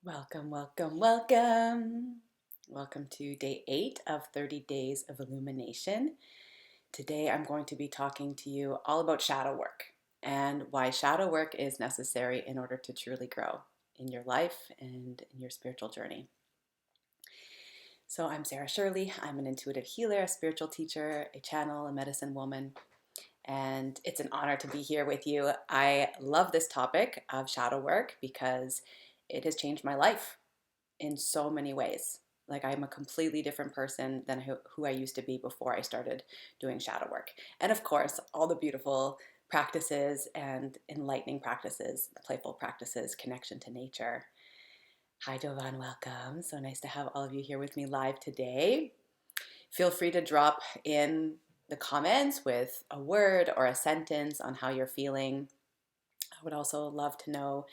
Welcome, welcome, welcome. Welcome to day 8 of 30 days of illumination. Today I'm going to be talking to you all about shadow work and why shadow work is necessary in order to truly grow in your life and in your spiritual journey. So I'm Sara Shirley. I'm an intuitive healer, a spiritual teacher, a channel, a medicine woman, and it's an honor to be here with you. I love this topic of shadow work because it has changed my life in so many ways. Like, I'm a completely different person than who I used to be before I started doing shadow work. And of course, all the beautiful practices and enlightening practices, playful practices, connection to nature. Hi, Jovan, welcome. So nice to have all of you here with me live today. Feel free to drop in the comments with a word or a sentence on how you're feeling. I would also love to know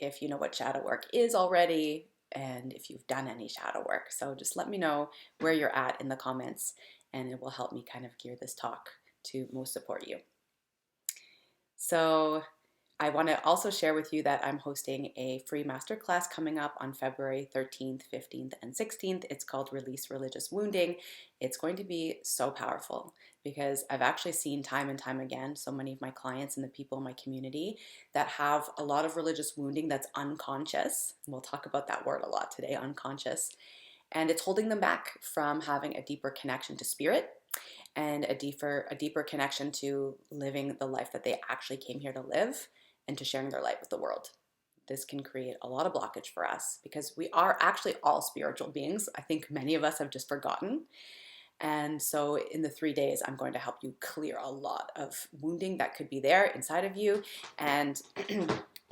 if you know what shadow work is already and if you've done any shadow work. So just let me know where you're at in the comments, and it will help me kind of gear this talk to most support you. So I want to also share with you that I'm hosting a free masterclass coming up on February 13th, 15th, and 16th. It's called Release Religious Wounding. It's going to be so powerful because I've actually seen time and time again so many of my clients and the people in my community that have a lot of religious wounding that's unconscious. And we'll talk about that word a lot today, unconscious. And it's holding them back from having a deeper connection to spirit and a deeper connection to living the life that they actually came here to live and to sharing their light with the world. This can create a lot of blockage for us because we are actually all spiritual beings. I think many of us have just forgotten. And so in the 3 days, I'm going to help you clear a lot of wounding that could be there inside of you. And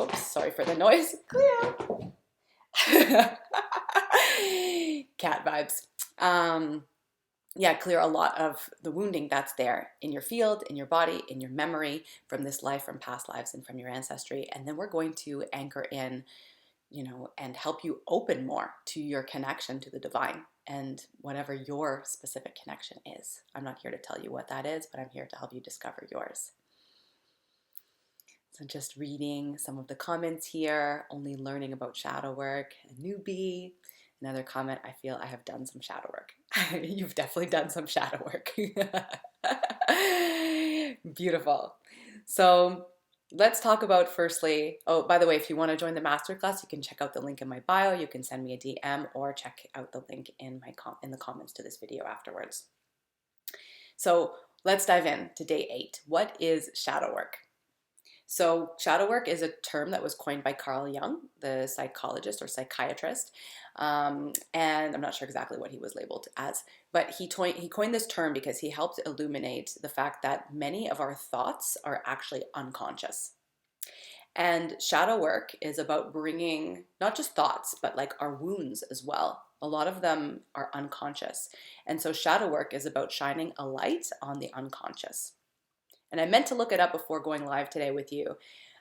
oops, sorry for the noise. Cleo. Cat vibes. Clear a lot of the wounding that's there in your field, in your body, in your memory from this life, from past lives, and from your ancestry. And then we're going to anchor in, and help you open more to your connection to the divine and whatever your specific connection is. I'm not here to tell you what that is, but I'm here to help you discover yours. So just reading some of the comments here, only learning about shadow work, a newbie. Another comment, I feel I have done some shadow work. You've definitely done some shadow work. Beautiful. So let's talk about firstly, oh, by the way, if you want to join the masterclass, you can check out the link in my bio. You can send me a DM or check out the link in the comments to this video afterwards. So let's dive in to day 8. What is shadow work? So shadow work is a term that was coined by Carl Jung, the psychologist or psychiatrist. And I'm not sure exactly what he was labeled as, but he coined this term because he helped illuminate the fact that many of our thoughts are actually unconscious. And shadow work is about bringing not just thoughts, but like our wounds as well. A lot of them are unconscious. And so shadow work is about shining a light on the unconscious. And I meant to look it up before going live today with you.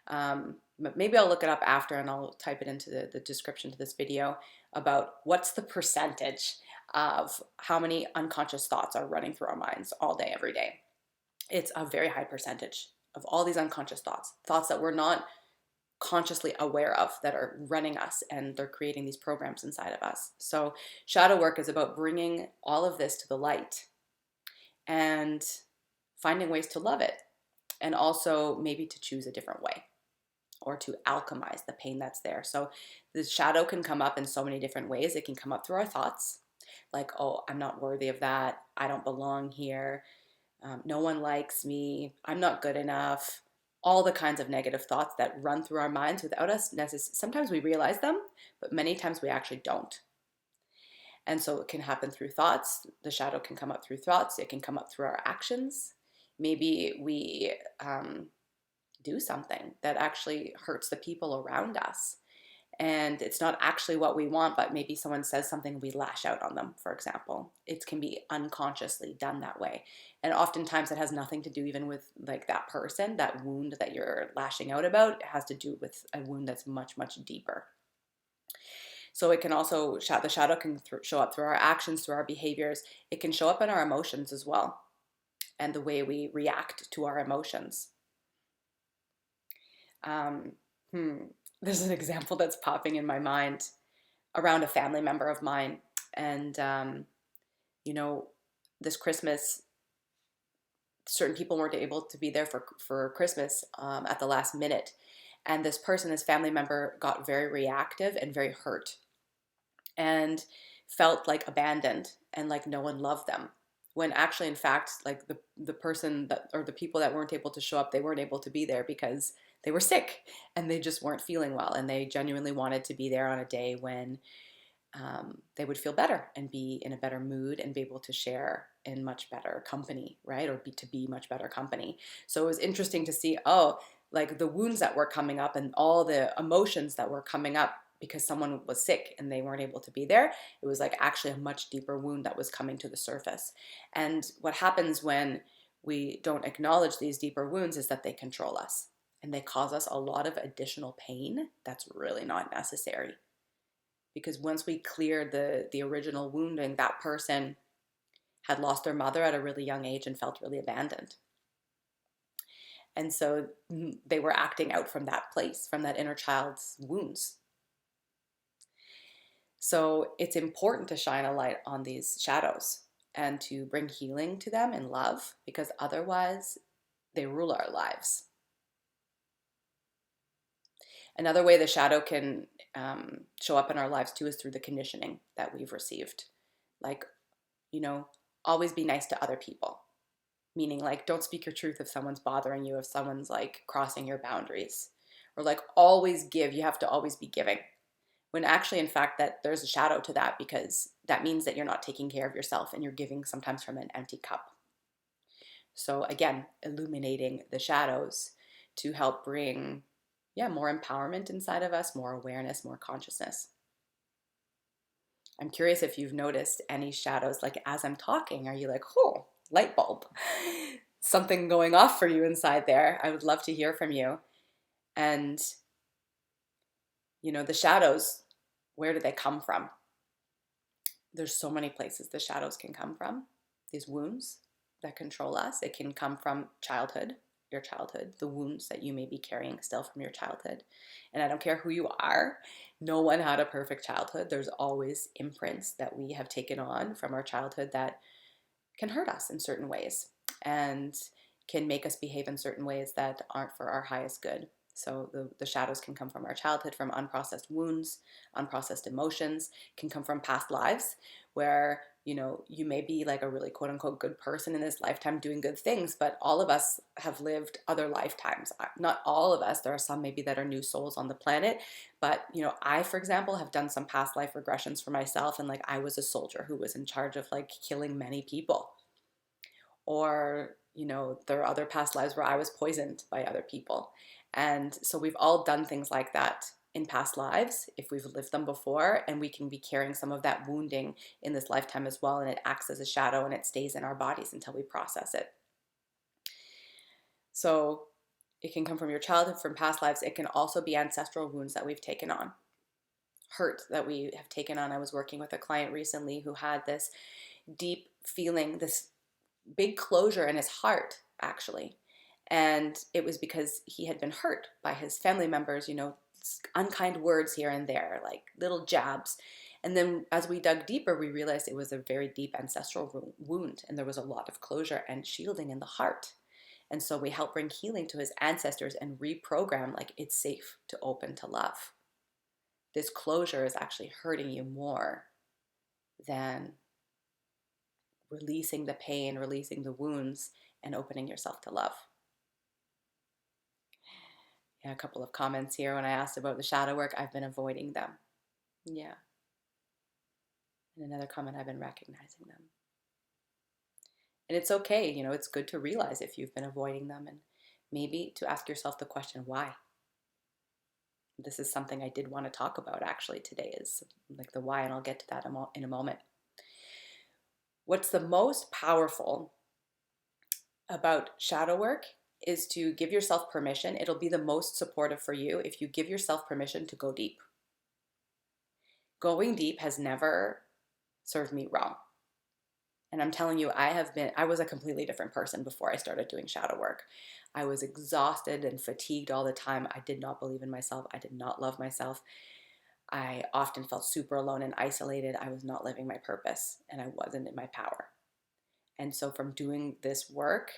But maybe I'll look it up after and I'll type it into the description to this video about what's the percentage of how many unconscious thoughts are running through our minds all day, every day. It's a very high percentage of all these unconscious thoughts that we're not consciously aware of that are running us, and they're creating these programs inside of us. So shadow work is about bringing all of this to the light and finding ways to love it, and also maybe to choose a different way or to alchemize the pain that's there. So the shadow can come up in so many different ways. It can come up through our thoughts, like, oh, I'm not worthy of that. I don't belong here. No one likes me. I'm not good enough. All the kinds of negative thoughts that run through our minds without us sometimes we realize them, but many times we actually don't. And so it can happen through thoughts. The shadow can come up through thoughts. It can come up through our actions. Maybe we do something that actually hurts the people around us. And it's not actually what we want, but maybe someone says something, we lash out on them, for example. It can be unconsciously done that way. And oftentimes it has nothing to do even with like that person, that wound that you're lashing out about. It has to do with a wound that's much, much deeper. So it can also, the shadow can show up through our actions, through our behaviors. It can show up in our emotions as well, and the way we react to our emotions. There's an example that's popping in my mind. around a family member of mine. And, you know, this Christmas, certain people weren't able to be there for Christmas at the last minute. And this person, this family member, got very reactive and very hurt and felt like abandoned and like no one loved them. When actually, in fact, like the person that, or the people that weren't able to show up, they weren't able to be there because they were sick and they just weren't feeling well. And they genuinely wanted to be there on a day when they would feel better and be in a better mood and be able to share in much better company, right? Or to be much better company. So it was interesting to see, oh, like the wounds that were coming up and all the emotions that were coming up because someone was sick and they weren't able to be there. It was like actually a much deeper wound that was coming to the surface. And what happens when we don't acknowledge these deeper wounds is that they control us and they cause us a lot of additional pain that's really not necessary. Because once we cleared the original wounding, that person had lost their mother at a really young age and felt really abandoned. And so they were acting out from that place, from that inner child's wounds. So it's important to shine a light on these shadows and to bring healing to them and love, because otherwise they rule our lives. Another way the shadow can show up in our lives too is through the conditioning that we've received. Like, always be nice to other people. Meaning like, don't speak your truth if someone's bothering you, if someone's like crossing your boundaries. Or like, always give, you have to always be giving. When actually, in fact, that there's a shadow to that, because that means that you're not taking care of yourself and you're giving sometimes from an empty cup. So again, illuminating the shadows to help bring more empowerment inside of us, more awareness, more consciousness. I'm curious if you've noticed any shadows, like as I'm talking, are you like, oh, light bulb, something going off for you inside there? I would love to hear from you. And, the shadows, where do they come from? There's so many places the shadows can come from. These wounds that control us, it can come from childhood, your childhood, the wounds that you may be carrying still from your childhood. And I don't care who you are, no one had a perfect childhood. There's always imprints that we have taken on from our childhood that can hurt us in certain ways and can make us behave in certain ways that aren't for our highest good. So the shadows can come from our childhood, from unprocessed wounds, unprocessed emotions, can come from past lives where, you may be like a really quote unquote good person in this lifetime doing good things, but all of us have lived other lifetimes. Not all of us, there are some maybe that are new souls on the planet, but, I, for example, have done some past life regressions for myself, and like I was a soldier who was in charge of like killing many people. Or, there are other past lives where I was poisoned by other people. And so we've all done things like that in past lives if we've lived them before, and we can be carrying some of that wounding in this lifetime as well, and it acts as a shadow and it stays in our bodies until we process it. So it can come from your childhood, from past lives. It can also be ancestral wounds that we've taken on, hurt that we have taken on. I was working with a client recently who had this deep feeling, this big closure in his heart, actually. And it was because he had been hurt by his family members, unkind words here and there, like little jabs. And then as we dug deeper, we realized it was a very deep ancestral wound, and there was a lot of closure and shielding in the heart. And so we help bring healing to his ancestors and reprogram, like, it's safe to open to love. This closure is actually hurting you more than releasing the pain, releasing the wounds, and opening yourself to love. Yeah, a couple of comments here when I asked about the shadow work, I've been avoiding them. Yeah. And another comment, I've been recognizing them. And it's okay, it's good to realize if you've been avoiding them, and maybe to ask yourself the question, why? This is something I did want to talk about actually today, is like the why, and I'll get to that in a moment. What's the most powerful about shadow work is to give yourself permission. It'll be the most supportive for you if you give yourself permission to go deep. Going deep has never served me wrong. And I'm telling you, I was a completely different person before I started doing shadow work. I was exhausted and fatigued all the time. I did not believe in myself. I did not love myself. I often felt super alone and isolated. I was not living my purpose and I wasn't in my power. And so from doing this work,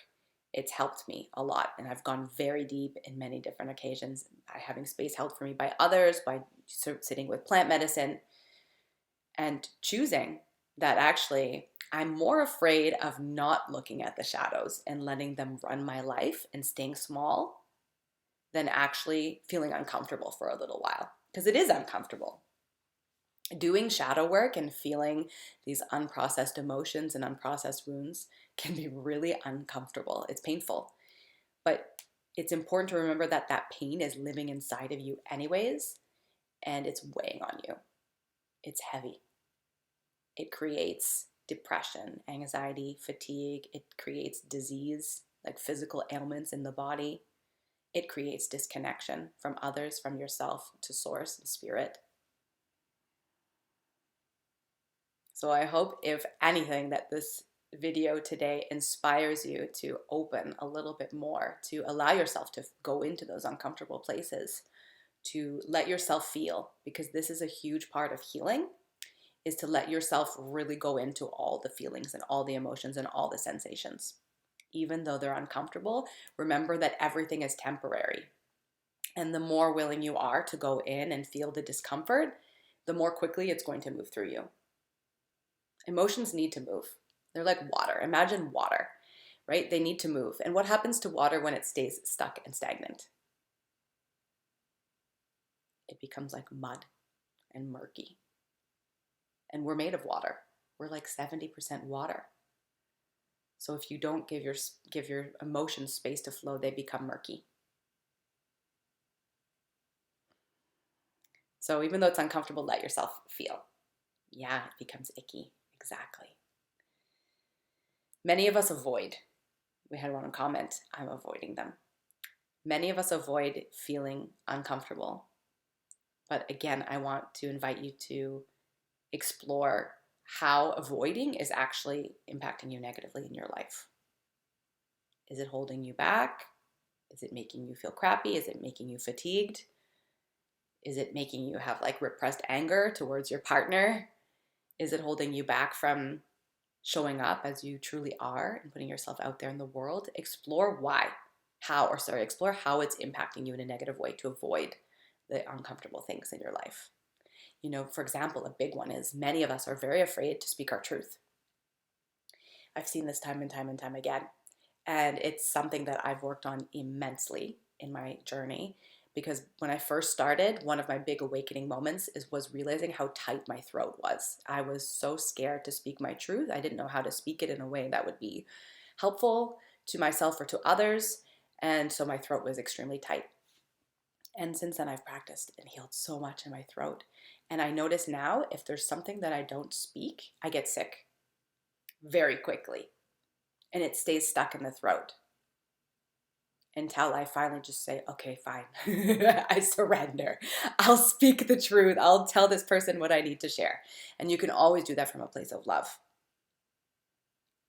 it's helped me a lot. And I've gone very deep in many different occasions by having space held for me by others, by sitting with plant medicine, and choosing that actually I'm more afraid of not looking at the shadows and letting them run my life and staying small than actually feeling uncomfortable for a little while, because it is uncomfortable. Doing shadow work and feeling these unprocessed emotions and unprocessed wounds can be really uncomfortable. It's painful, but it's important to remember that that pain is living inside of you anyways, and it's weighing on you. It's heavy. It creates depression, anxiety, fatigue. It creates disease, like physical ailments in the body. It creates disconnection from others, from yourself, to source and spirit. So I hope, if anything, that this video today inspires you to open a little bit more, to allow yourself to go into those uncomfortable places, to let yourself feel, because this is a huge part of healing, is to let yourself really go into all the feelings and all the emotions and all the sensations. Even though they're uncomfortable, remember that everything is temporary. And the more willing you are to go in and feel the discomfort, the more quickly it's going to move through you. Emotions need to move. They're like water. Imagine water, right? They need to move. And what happens to water when it stays stuck and stagnant? It becomes like mud and murky. And we're made of water. We're like 70% water. So if you don't give your emotions space to flow, they become murky. So even though it's uncomfortable, let yourself feel. Yeah, it becomes icky. Exactly. Many of us avoid. We had one comment, I'm avoiding them. Many of us avoid feeling uncomfortable. But again, I want to invite you to explore how avoiding is actually impacting you negatively in your life. Is it holding you back? Is it making you feel crappy? Is it making you fatigued? Is it making you have like repressed anger towards your partner? Is it holding you back from showing up as you truly are and putting yourself out there in the world? Explore explore how it's impacting you in a negative way to avoid the uncomfortable things in your life. You know, for example, a big one is many of us are very afraid to speak our truth. I've seen this time and time and time again. And it's something that I've worked on immensely in my journey, because when I first started, one of my big awakening moments was realizing how tight my throat was. I was so scared to speak my truth. I didn't know how to speak it in a way that would be helpful to myself or to others. And so my throat was extremely tight. And since then, I've practiced and healed so much in my throat. And I notice now, if there's something that I don't speak, I get sick very quickly. And it stays stuck in the throat until I finally just say, okay, fine. I surrender. I'll speak the truth. I'll tell this person what I need to share. And you can always do that from a place of love.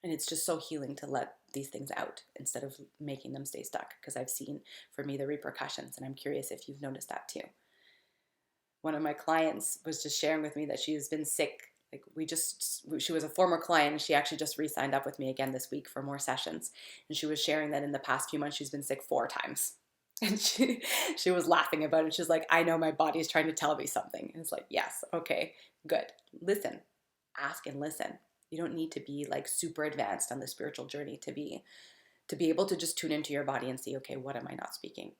And it's just so healing to let these things out instead of making them stay stuck, because I've seen, for me, the repercussions, and I'm curious if you've noticed that too. One of my clients was just sharing with me that she has been sick. She was a former client, and she actually just re-signed up with me again this week for more sessions. And she was sharing that in the past few months, she's been sick 4 times. And she was laughing about it. She's like, I know my body is trying to tell me something. And it's like, yes, okay, good. Listen, ask and listen. You don't need to be like super advanced on the spiritual journey to be able to just tune into your body and see, okay, what am I not speaking,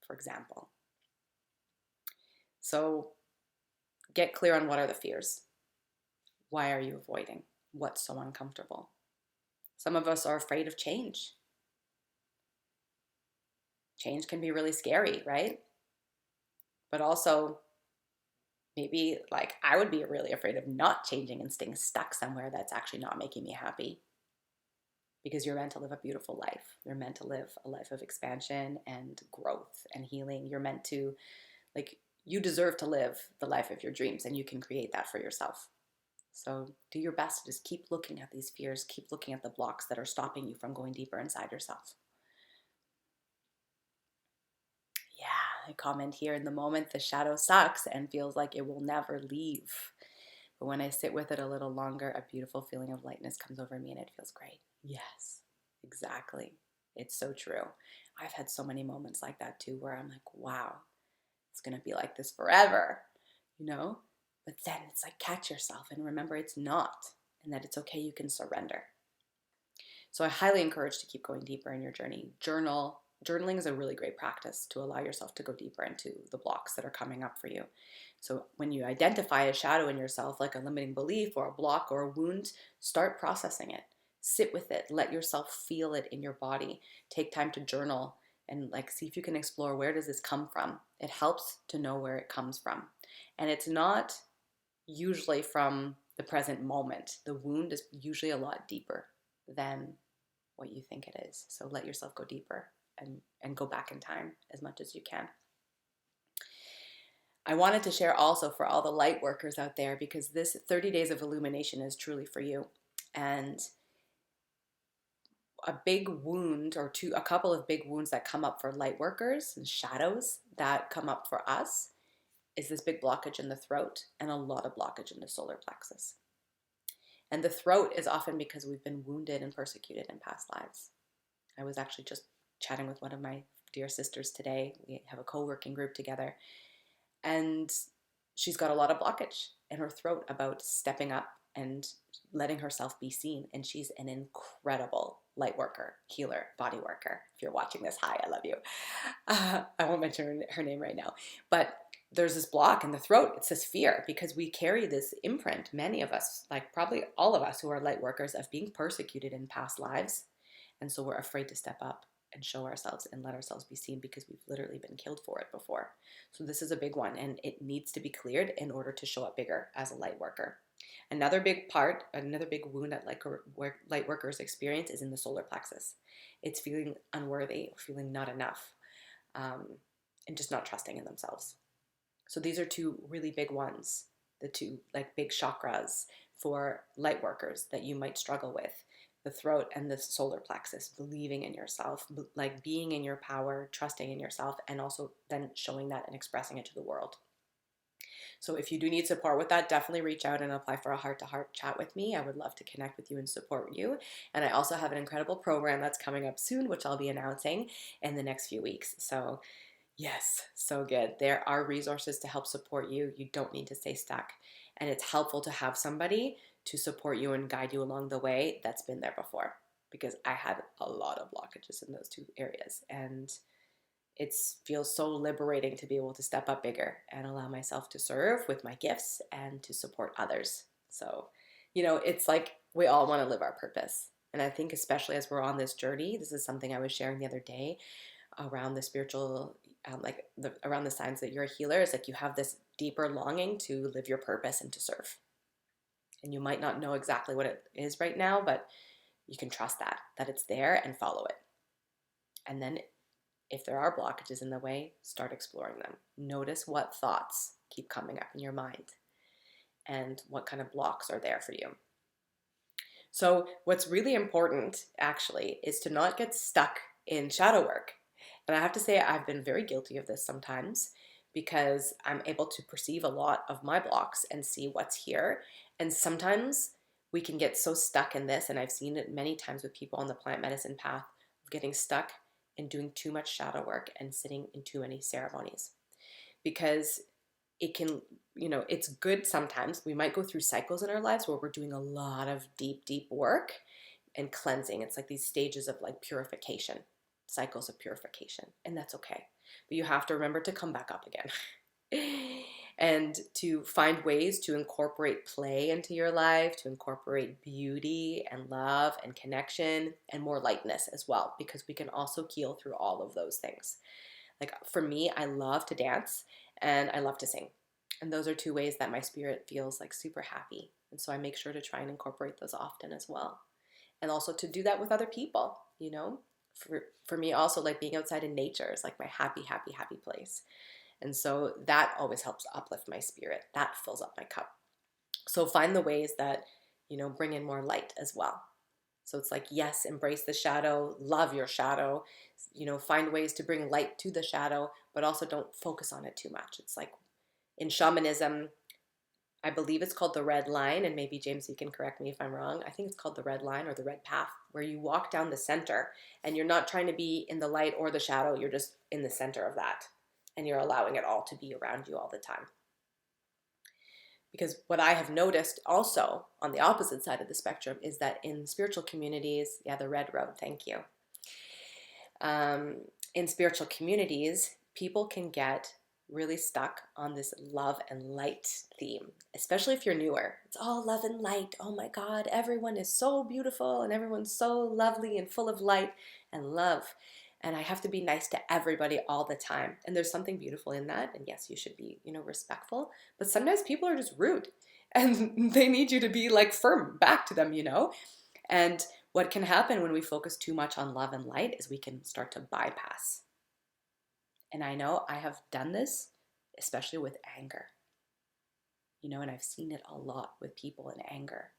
for example. So get clear on what are the fears. Why are you avoiding? What's so uncomfortable? Some of us are afraid of change. Change can be really scary, right? But also, maybe like I would be really afraid of not changing and staying stuck somewhere that's actually not making me happy. Because you're meant to live a beautiful life. You're meant to live a life of expansion and growth and healing. You're meant to, you deserve to live the life of your dreams, and you can create that for yourself. So do your best to just keep looking at these fears, keep looking at the blocks that are stopping you from going deeper inside yourself. Yeah, comment here, in the moment, the shadow sucks and feels like it will never leave. But when I sit with it a little longer, a beautiful feeling of lightness comes over me and it feels great. Yes, exactly. It's so true. I've had so many moments like that too, where I'm like, wow, it's going to be like this forever, you know? But then it's like, catch yourself and remember it's not, and that it's okay, you can surrender. So I highly encourage to keep going deeper in your journey. Journaling is a really great practice to allow yourself to go deeper into the blocks that are coming up for you. So when you identify a shadow in yourself, like a limiting belief or a block or a wound, start processing it. Sit with it. Let yourself feel it in your body. Take time to journal and like see if you can explore, where does this come from? It helps to know where it comes from. And it's not usually from the present moment. The wound is usually a lot deeper than what you think it is. So let yourself go deeper and go back in time as much as you can. I wanted to share also for all the light workers out there, because this 30 days of illumination is truly for you. And a big wound or a couple of big wounds that come up for light workers and shadows that come up for us is this big blockage in the throat and a lot of blockage in the solar plexus. And the throat is often because we've been wounded and persecuted in past lives. I was actually just chatting with one of my dear sisters today. We have a co-working group together. And she's got a lot of blockage in her throat about stepping up and letting herself be seen. And she's an incredible light worker, healer, body worker. If you're watching this, hi, I love you. I won't mention her name right now. But there's this block in the throat. It's this fear because we carry this imprint, many of us, like probably all of us who are light workers, of being persecuted in past lives. And so we're afraid to step up and show ourselves and let ourselves be seen because we've literally been killed for it before. So this is a big one, and it needs to be cleared in order to show up bigger as a light worker. Another big wound that light workers experience is in the solar plexus. It's feeling unworthy, feeling not enough, and just not trusting in themselves. So these are two really big ones, the two like big chakras for light workers that you might struggle with. The throat and the solar plexus, believing in yourself, like being in your power, trusting in yourself, and also then showing that and expressing it to the world. So if you do need support with that, definitely reach out and apply for a heart-to-heart chat with me. I would love to connect with you and support you. And I also have an incredible program that's coming up soon, which I'll be announcing in the next few weeks. So yes, so good. There are resources to help support you. You don't need to stay stuck. And it's helpful to have somebody to support you and guide you along the way that's been there before, because I had a lot of blockages in those two areas. And it feels so liberating to be able to step up bigger and allow myself to serve with my gifts and to support others. So, it's like we all want to live our purpose. And I think especially as we're on this journey, this is something I was sharing the other day around the spiritual, around the signs that you're a healer, is like you have this deeper longing to live your purpose and to serve. And you might not know exactly what it is right now, but you can trust that it's there and follow it. And then if there are blockages in the way, start exploring them. Notice what thoughts keep coming up in your mind and what kind of blocks are there for you. So what's really important actually is to not get stuck in shadow work. And I have to say I've been very guilty of this sometimes, because I'm able to perceive a lot of my blocks and see what's here. And sometimes we can get so stuck in this, and I've seen it many times with people on the plant medicine path, of getting stuck in doing too much shadow work and sitting in too many ceremonies. Because it can, it's good sometimes. We might go through cycles in our lives where we're doing a lot of deep, deep work and cleansing. It's like these stages of like purification, cycles of purification, and that's okay. But you have to remember to come back up again and to find ways to incorporate play into your life, to incorporate beauty and love and connection and more lightness as well, because we can also heal through all of those things. Like for me, I love to dance and I love to sing. And those are two ways that my spirit feels like super happy. And so I make sure to try and incorporate those often as well. And also to do that with other people, For me also, like being outside in nature is like my happy, happy, happy place. And so that always helps uplift my spirit. That fills up my cup. So find the ways that, bring in more light as well. So it's like, yes, embrace the shadow, love your shadow, find ways to bring light to the shadow, but also don't focus on it too much. It's like in shamanism, I believe it's called the red line, and maybe James, you can correct me if I'm wrong. I think it's called the red line or the red path, where you walk down the center and you're not trying to be in the light or the shadow, you're just in the center of that, and you're allowing it all to be around you all the time. Because what I have noticed also on the opposite side of the spectrum is that in spiritual communities, yeah, the red road, thank you. In spiritual communities, people can get really stuck on this love and light theme, especially if you're newer. It's all love and light. Oh my God, everyone is so beautiful and everyone's so lovely and full of light and love. And I have to be nice to everybody all the time. And there's something beautiful in that. And yes, you should be, respectful. But sometimes people are just rude and they need you to be like firm back to them, And what can happen when we focus too much on love and light is we can start to bypass. And I know I have done this, especially with anger. And I've seen it a lot with people in anger.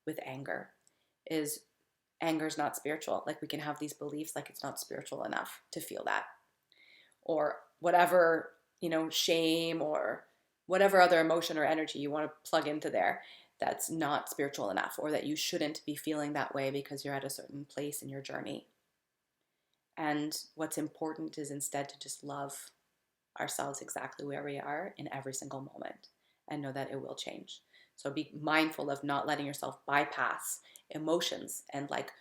With anger is not spiritual. Like we can have these beliefs like it's not spiritual enough to feel that. Or whatever, shame or whatever other emotion or energy you want to plug into there that's not spiritual enough, or that you shouldn't be feeling that way because you're at a certain place in your journey. And what's important is instead to just love ourselves exactly where we are in every single moment and know that it will change. So be mindful of not letting yourself bypass emotions and like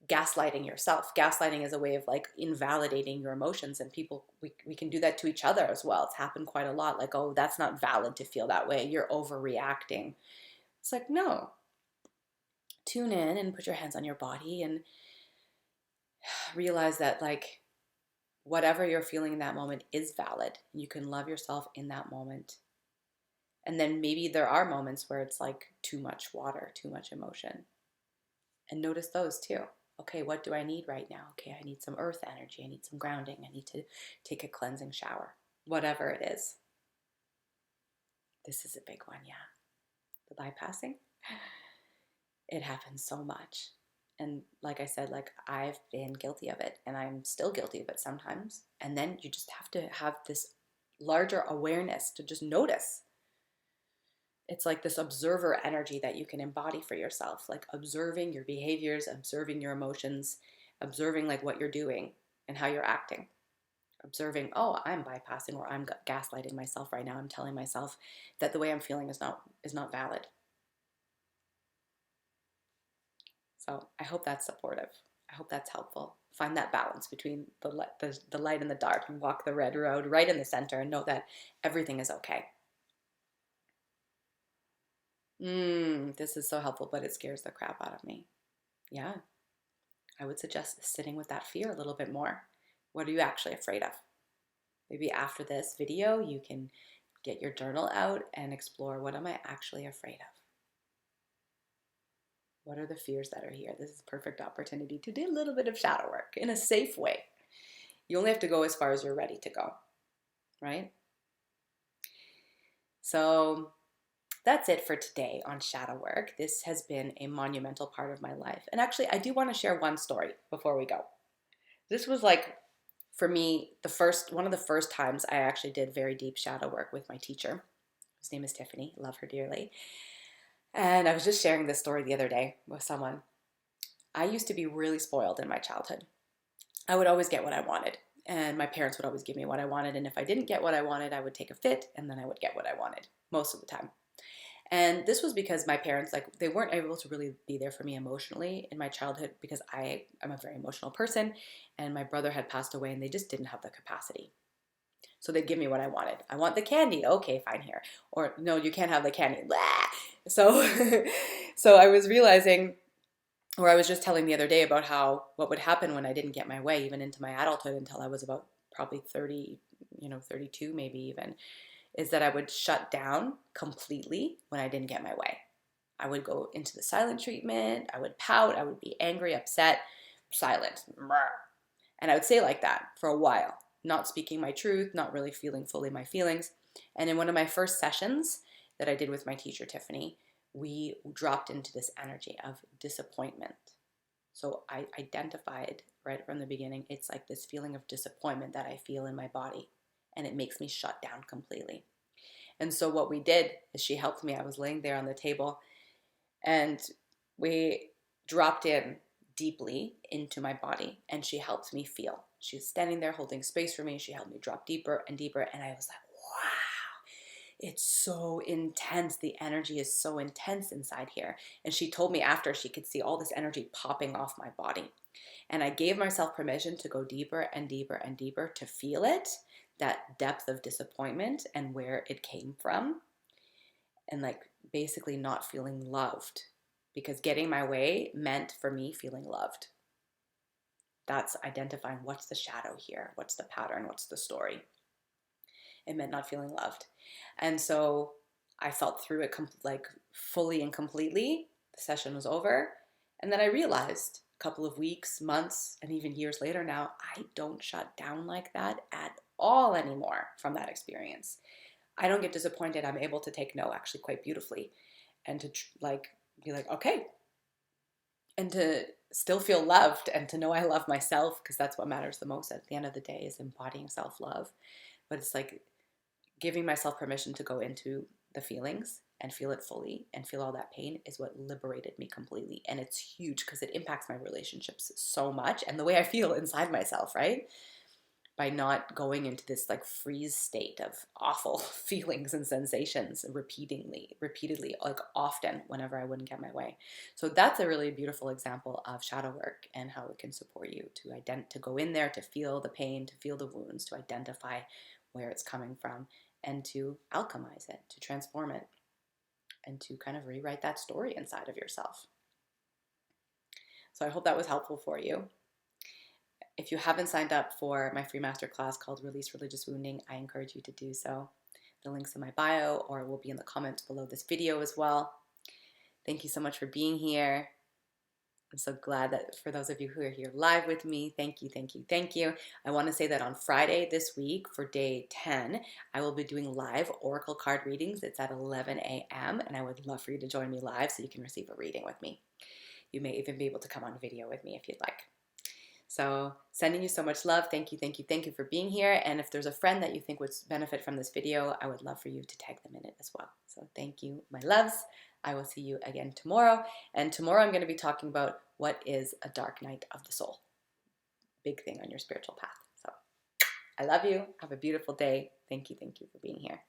gaslighting yourself. Gaslighting is a way of like invalidating your emotions, and people, we can do that to each other as well. It's happened quite a lot. Like, oh, that's not valid to feel that way. You're overreacting. It's like, no. Tune in and put your hands on your body and realize that like whatever you're feeling in that moment is valid. You can love yourself in that moment. And then maybe there are moments where it's like too much water, too much emotion. And notice those too. Okay, what do I need right now? Okay, I need some earth energy. I need some grounding. I need to take a cleansing shower. Whatever it is. This is a big one, yeah. The bypassing. It happens so much. And like I said, like I've been guilty of it, and I'm still guilty of it sometimes. And then you just have to have this larger awareness to just notice. It's like this observer energy that you can embody for yourself, like observing your behaviors, observing your emotions, observing like what you're doing and how you're acting. Observing, oh, I'm bypassing or I'm gaslighting myself right now. I'm telling myself that the way I'm feeling is not valid. So I hope that's supportive. I hope that's helpful. Find that balance between the light and the dark, and walk the red road right in the center and know that everything is okay. This is so helpful, but it scares the crap out of me. Yeah, I would suggest sitting with that fear a little bit more. What are you actually afraid of? Maybe after this video, you can get your journal out and explore, what am I actually afraid of? What are the fears that are here? This is a perfect opportunity to do a little bit of shadow work in a safe way. You only have to go as far as you're ready to go, right? So that's it for today on shadow work. This has been a monumental part of my life. And actually, I do want to share one story before we go. This was like, for me, one of the first times I actually did very deep shadow work with my teacher. His name is Tiffany. Love her dearly. And I was just sharing this story the other day with someone. I used to be really spoiled in my childhood. I would always get what I wanted, and my parents would always give me what I wanted. And if I didn't get what I wanted, I would take a fit, and then I would get what I wanted most of the time. And this was because my parents, like, they weren't able to really be there for me emotionally in my childhood, because I'm a very emotional person, and my brother had passed away, and they just didn't have the capacity. So they'd give me what I wanted. I want the candy. Okay, fine, here. Or no, you can't have the candy. Blah. So, so I was realizing, or I was just telling the other day about what would happen when I didn't get my way, even into my adulthood until I was about probably 30, 32 maybe even, is that I would shut down completely when I didn't get my way. I would go into the silent treatment. I would pout. I would be angry, upset, silent. And I would say like that for a while, not speaking my truth, not really feeling fully my feelings. And in one of my first sessions that I did with my teacher, Tiffany, we dropped into this energy of disappointment. So I identified right from the beginning, it's like this feeling of disappointment that I feel in my body, and it makes me shut down completely. And so what we did is she helped me. I was laying there on the table, and we dropped in deeply into my body, and she helped me feel. She was standing there holding space for me. She helped me drop deeper and deeper, and I was like, wow, it's so intense. The energy is so intense inside here. And she told me after she could see all this energy popping off my body. And I gave myself permission to go deeper and deeper and deeper to feel it, that depth of disappointment and where it came from, and like basically not feeling loved, because getting my way meant for me feeling loved. That's identifying what's the shadow here, what's the pattern, what's the story. It meant not feeling loved. And so I felt through it like fully and completely. The session was over. And then I realized a couple of weeks, months, and even years later now, I don't shut down like that at all anymore from that experience. I don't get disappointed. I'm able to take no actually quite beautifully, and to like be like, okay, and to still feel loved, and to know I love myself, because that's what matters the most at the end of the day, is embodying self-love. But it's like giving myself permission to go into the feelings and feel it fully and feel all that pain is what liberated me completely. And it's huge because it impacts my relationships so much and the way I feel inside myself, right? By not going into this like freeze state of awful feelings and sensations repeatedly, like often, whenever I wouldn't get my way. So that's a really beautiful example of shadow work and how it can support you to go in there, to feel the pain, to feel the wounds, to identify where it's coming from, and to alchemize it, to transform it, and to kind of rewrite that story inside of yourself. So I hope that was helpful for you. If you haven't signed up for my free masterclass called Release Religious Wounding, I encourage you to do so. The link's in my bio, or will be in the comments below this video as well. Thank you so much for being here. I'm so glad that for those of you who are here live with me, thank you, thank you, thank you. I want to say that on Friday this week for day 10, I will be doing live oracle card readings. It's at 11 a.m. and I would love for you to join me live so you can receive a reading with me. You may even be able to come on video with me if you'd like. So sending you so much love. Thank you, thank you, thank you for being here. And if there's a friend that you think would benefit from this video, I would love for you to tag them in it as well. So thank you, my loves. I will see you again tomorrow. And tomorrow I'm going to be talking about what is a dark night of the soul. Big thing on your spiritual path. So I love you. Have a beautiful day. Thank you for being here.